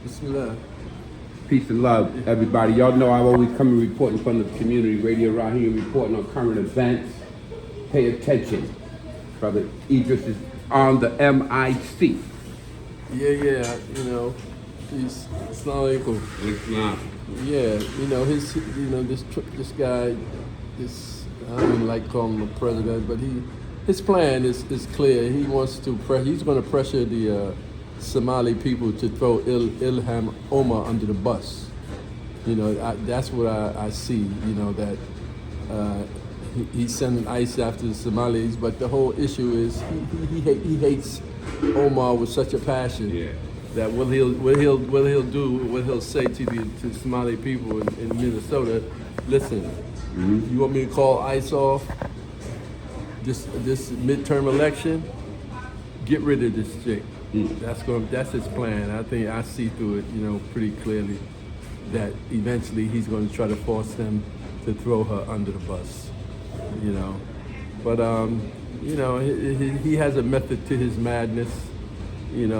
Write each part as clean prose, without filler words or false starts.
Bismillah. Peace and love, everybody. Y'all know I always come and reporting from the Community Radio Rahim, reporting on current events. Pay attention. Brother Idris is on the MIC. Yeah, he's Assalamu alaikum. Islam. Yeah, this guy, I don't even like calling him a president, but his plan is clear. He wants to he's going to pressure the Somali people to throw Ilham Omar under the bus. That's what I see. That he's sending ICE after the Somalis, but the whole issue is he hates Omar with such a passion. Yeah. That what he'll say to the Somali people in Minnesota. Listen, you want me to call ICE off this midterm election? Get rid of this chick. That's his plan. I think I see through it, pretty clearly, that eventually he's going to try to force them to throw her under the bus. But he has a method to his madness. He's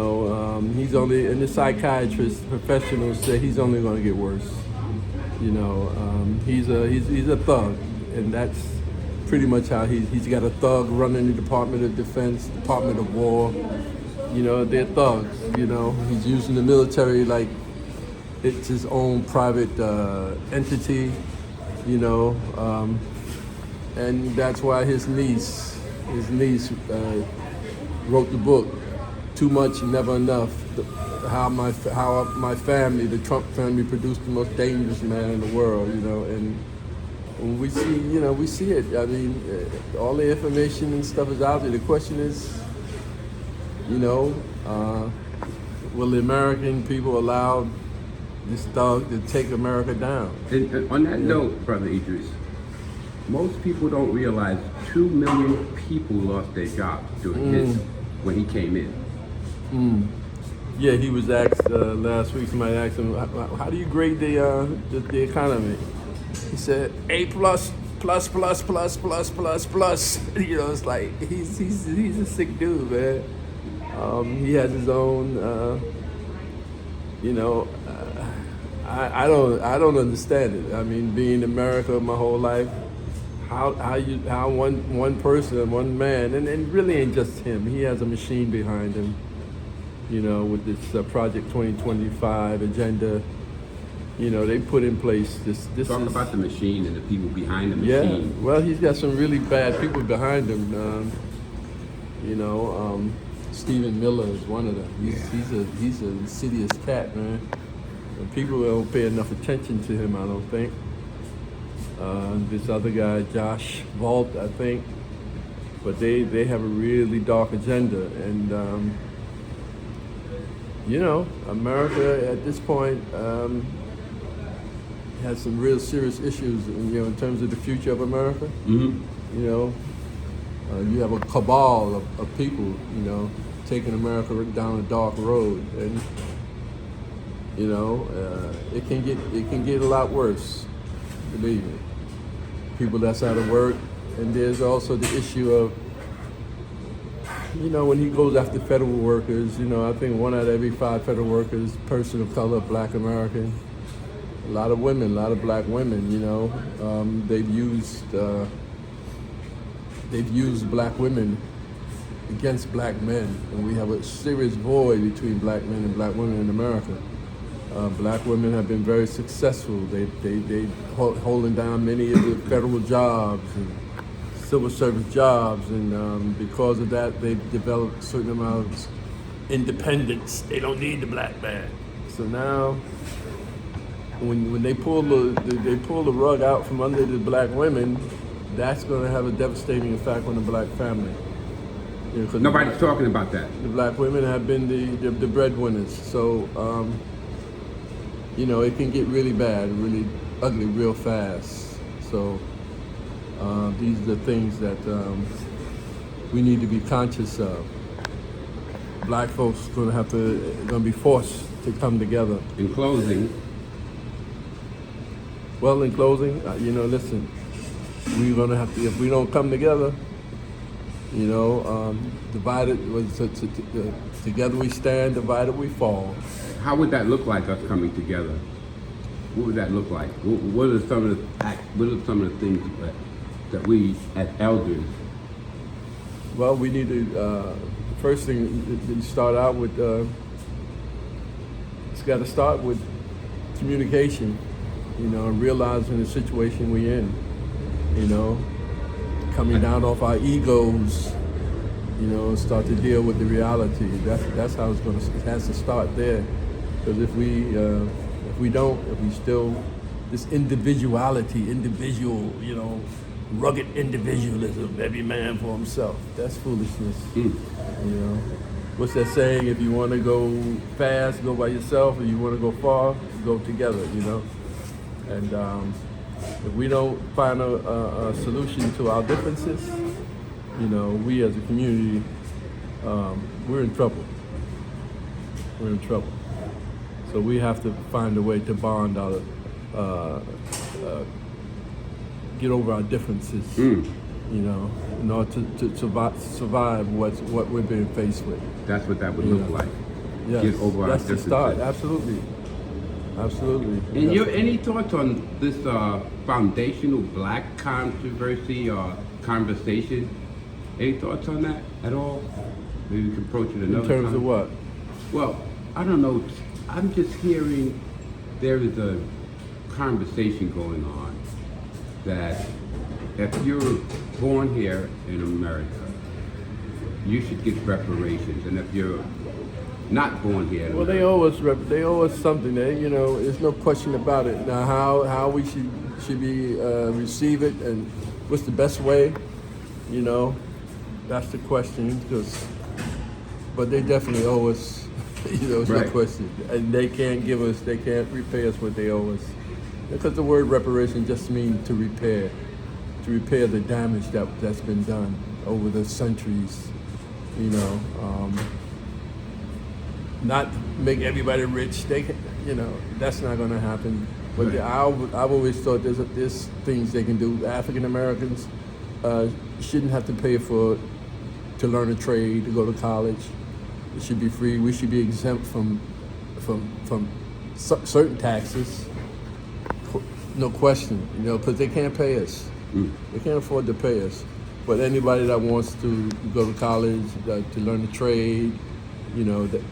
only, and the psychiatrists, professionals say he's only going to get worse. He's a thug, and that's pretty much how he's got a thug running the Department of Defense, Department of War. They're thugs. He's using the military like it's his own private entity. And that's why his niece wrote the book, Too Much, Never Enough, how my family, the Trump family, produced the most dangerous man in the world, and when we see it. I mean, all the information and stuff is out there. The question is, will the American people allow this thug to take America down? And on that note, Brother Idris, most people don't realize 2 million people lost their jobs during when he came in. Yeah, he was asked last week. Somebody asked him, "How do you grade the economy?" He said, A plus. It's like he's a sick dude, man. He has his own. I don't understand it. I mean, being in America my whole life, how one person, one man, and it really ain't just him. He has a machine behind him. With this Project 2025 agenda, they put in place this. Talk about the machine and the people behind the machine. Yeah, well, he's got some really bad people behind him. Stephen Miller is one of them. He's a insidious cat, man. And people don't pay enough attention to him, I don't think. This other guy, Josh Vault, I think. But they have a really dark agenda, and America at this point has some real serious issues, in terms of the future of America. Mm-hmm. You have a cabal of people, taking America down a dark road, and it can get a lot worse. Believe me. People that's out of work, and there's also the issue of, when he goes after federal workers, I think 1 out of every 5 federal workers, person of color, Black American. A lot of women, a lot of Black women. They've used Black women against Black men, and we have a serious void between Black men and Black women in America. Black women have been very successful. They holding down many of the federal jobs and civil service jobs, and because of that, they've developed a certain amount of independence. They don't need the Black man. So now, when they pull the rug out from under the Black women, that's going to have a devastating effect on the Black family. Nobody's talking about that. The Black women have been the breadwinners, so it can get really bad, really ugly, real fast. So these are the things that we need to be conscious of. Black folks going to be forced to come together. In closing, listen, we're going to have to, if we don't come together, divided, together we stand, divided we fall. how would that look like, us coming together? What would that look like? What are some of the things that we as elders? Well, we need to, first thing, you start out with, it's got to start with communication, and realizing the situation we're in, coming down off our egos, start to deal with the reality. That's how it has to start there. Because if we still, this individual, rugged individualism, every man for himself, that's foolishness. What's that saying? If you want to go fast, go by yourself. If you want to go far, go together, And if we don't find a solution to our differences, we as a community, we're in trouble. We're in trouble. So we have to find a way to bond our, get over our differences, in order to survive what we're being faced with. That's what that would look like. Yes, Get over our that's the differences. start. Absolutely. And any thoughts on this foundational black controversy or conversation? Any thoughts on that at all? Maybe we can approach it another time. In terms of what? Well, I don't know. I'm just hearing there is a conversation going on that if you're born here in America, you should get reparations, and if you're not born here, Well, they owe us something. There's no question about it. Now, how we should be receive it, and what's the best way? That's the question. But they definitely owe us. It's Right. no question, and they can't repay us what they owe us, because the word reparation just means to repair the damage that's been done over the centuries. Not make everybody rich. That's not going to happen. But Right. I've always thought there's things they can do. African Americans shouldn't have to pay to learn a trade, to go to college. It should be free. We should be exempt from certain taxes. No question, because they can't pay us. They can't afford to pay us. But anybody that wants to go to college, to learn a trade,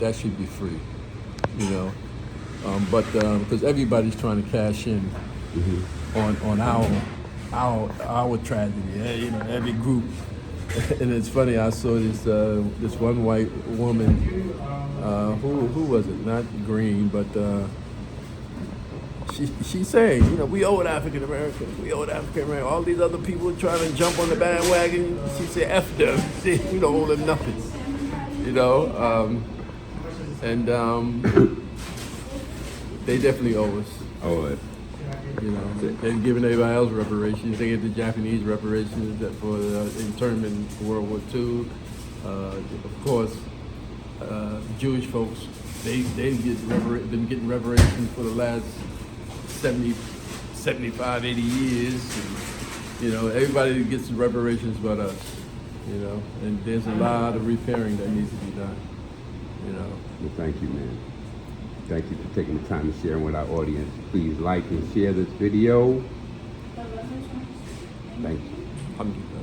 that should be free. But because everybody's trying to cash in on our tragedy, every group. And it's funny, I saw this one white woman, who was it? Not Green, but she's saying, we owe it African Americans. We owe it African Americans. All these other people trying to jump on the bandwagon. She said, "F them. We don't owe them nothing." They definitely owe us. Oh, They're giving everybody else reparations. They get the Japanese reparations for the internment in World War II. Of course, Jewish folks, they've been getting reparations for the last 70, 75, 80 years. And, everybody gets the reparations but us. And there's a lot of repairing that needs to be done. Well, thank you, man. Thank you for taking the time to share with our audience. Please like and share this video. Thank you.